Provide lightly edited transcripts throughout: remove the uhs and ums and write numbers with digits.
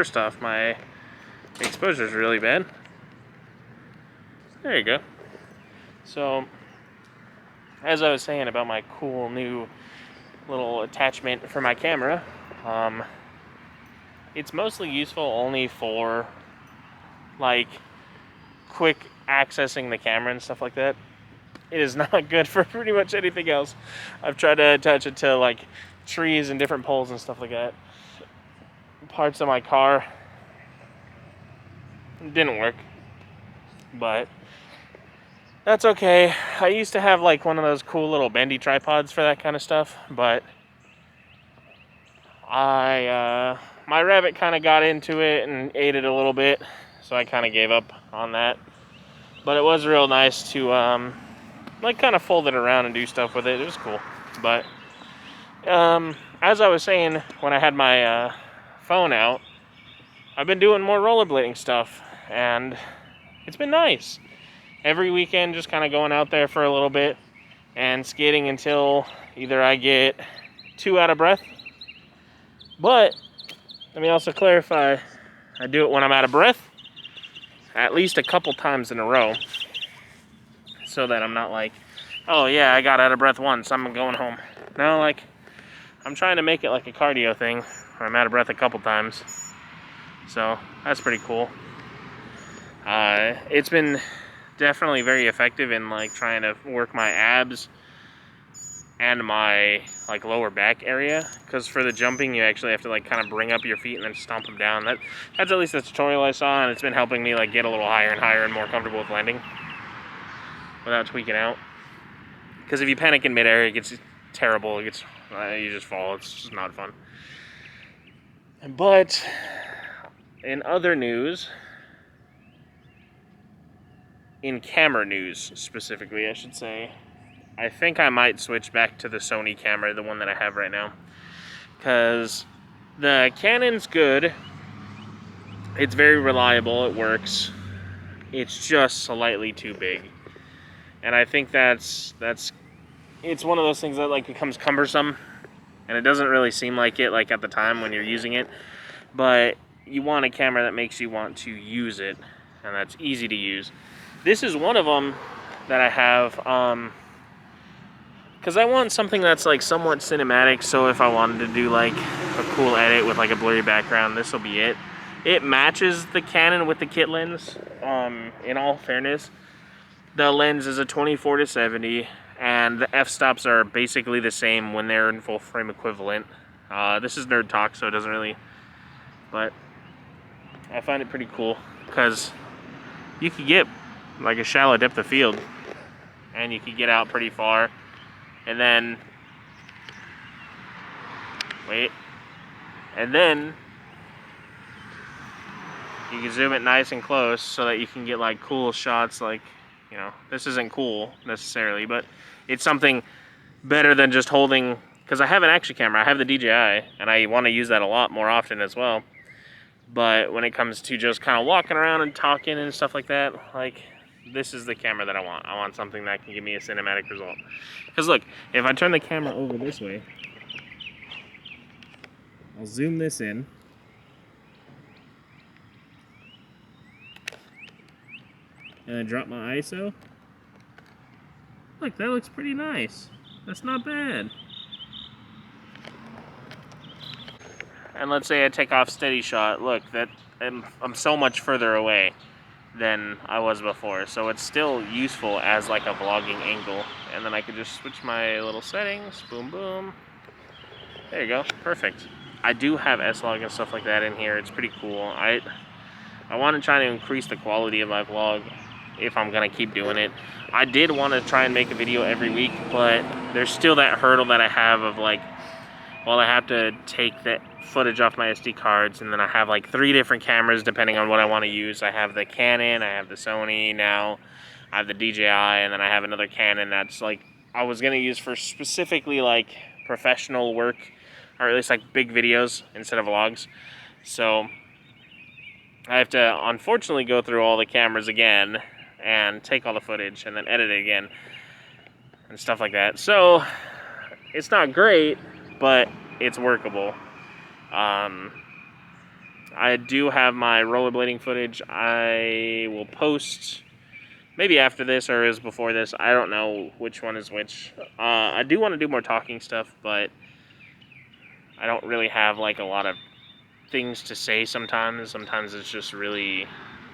first off, my exposure is really bad. There you go. So, as I was saying about my cool new little attachment for my camera, it's mostly useful only for like quick accessing the camera and stuff like that. It is not good for pretty much anything else. I've tried to attach it to like trees and different poles and stuff like that. Parts of my car. It didn't work. But that's okay. I used to have like one of those cool little bendy tripods for that kind of stuff, but my rabbit kind of got into it and ate it a little bit, so I kind of gave up on that. But it was real nice to like kind of fold it around and do stuff with it. It was cool. But as I was saying when I had my phone out, I've been doing more rollerblading stuff, and it's been nice. Every weekend, just kind of going out there for a little bit and skating until either I get too out of breath. But let me also clarify, I do it when I'm out of breath at least a couple times in a row, so that I'm not like, oh yeah, I got out of breath once, I'm going home. No, like, I'm trying to make it like a cardio thing where I'm out of breath a couple times. So that's pretty cool. It's been definitely very effective in like trying to work my abs and my like lower back area, because for the jumping you actually have to like kind of bring up your feet and then stomp them down. That's at least the tutorial I saw, and it's been helping me like get a little higher and higher and more comfortable with landing without tweaking out. Because if you panic in midair, it gets terrible. It gets you just fall. It's just not fun. But in other news, in camera news specifically, I should say, I think I might switch back to the Sony camera, the one that I have right now. Because the Canon's good. It's very reliable. It works. It's just slightly too big. And I think it's one of those things that like becomes cumbersome. And it doesn't really seem like it like at the time when you're using it. But you want a camera that makes you want to use it. And that's easy to use. This is one of them that I have, because I want something that's like somewhat cinematic, so if I wanted to do like a cool edit with like a blurry background, this will be it. It matches the Canon with the kit lens, in all fairness. The lens is a 24-70, and the f-stops are basically the same when they're in full frame equivalent. This is nerd talk, so it doesn't really, but I find it pretty cool, because you could get like a shallow depth of field, and you could get out pretty far, and then you can zoom it nice and close so that you can get like cool shots. Like, you know, this isn't cool necessarily, but it's something better than just holding, because I have an action camera, I have the DJI, and I want to use that a lot more often as well. But when it comes to just kind of walking around and talking and stuff like that, like, this is the camera that I want. I want something that can give me a cinematic result. Because look, if I turn the camera over this way, I'll zoom this in. And I drop my ISO. Look, that looks pretty nice. That's not bad. And let's say I take off steady shot. Look, I'm so much further away than I was before, so it's still useful as like a vlogging angle. And then I could just switch my little settings, boom boom, there you go, perfect. I do have S-Log and stuff like that in here. It's pretty cool. I want to try to increase the quality of my vlog if I'm gonna keep doing it. I did want to try and make a video every week, but there's still that hurdle that I have of like, well, I have to take that footage off my SD cards, and then I have like 3 different cameras depending on what I want to use. I have the Canon, I have the Sony, now I have the DJI, and then I have another Canon that's like I was gonna use for specifically like professional work, or at least like big videos instead of vlogs. So I have to unfortunately go through all the cameras again and take all the footage and then edit it again and stuff like that. So it's not great, but it's workable. I I do have my rollerblading footage. I will post maybe after this or is before this. I don't know which one is which. I do want to do more talking stuff, but I don't really have like a lot of things to say sometimes. Sometimes it's just really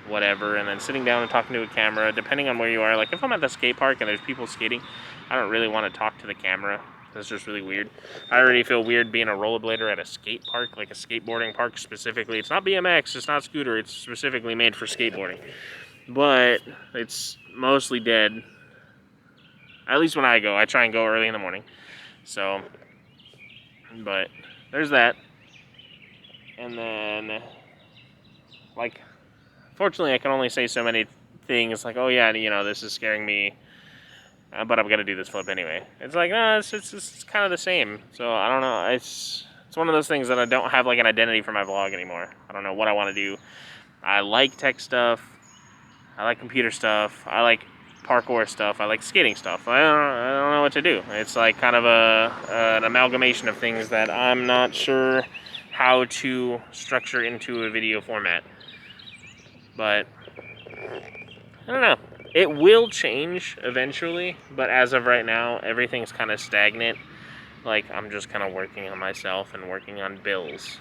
whatever, and then sitting down and talking to a camera, depending on where you are. Like if I'm at the skate park and there's people skating, I don't really want to talk to the camera. That's just really weird. I already feel weird being a rollerblader at a skate park, like a skateboarding park specifically. It's not BMX, it's not scooter, it's specifically made for skateboarding. But it's mostly dead. At least when I go. I try and go early in the morning. So, but there's that. And then, like, fortunately I can only say so many things, like, oh yeah, you know, this is scaring me, but I'm gonna do this flip anyway. It's like, no, it's kind of the same. So I don't know. It's one of those things that I don't have like an identity for my vlog anymore. I don't know what I want to do. I like tech stuff. I like computer stuff. I like parkour stuff. I like skating stuff. I don't know what to do. It's like kind of an amalgamation of things that I'm not sure how to structure into a video format. But I don't know. It will change eventually, but as of right now, everything's kind of stagnant. Like, I'm just kind of working on myself and working on bills.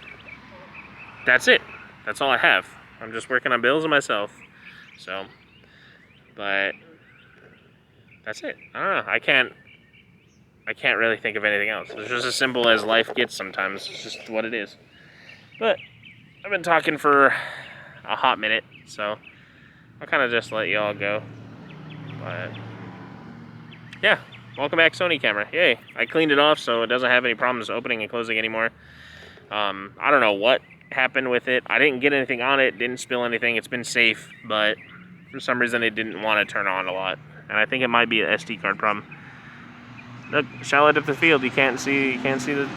That's it. That's all I have. I'm just working on bills and myself. So, but that's it. I don't know. I can't really think of anything else. It's just as simple as life gets sometimes. It's just what it is. But I've been talking for a hot minute, so I'll kind of just let y'all go. But yeah, welcome back, Sony camera. Yay, I cleaned it off so it doesn't have any problems opening and closing anymore. I don't know what happened with it. I didn't get anything on it, didn't spill anything. It's been safe, but for some reason it didn't want to turn on a lot. And I think it might be an SD card problem. Look, shallow depth of field. You can't see the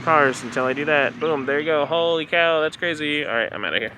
cars until I do that. Boom, there you go. Holy cow, that's crazy. All right, I'm out of here.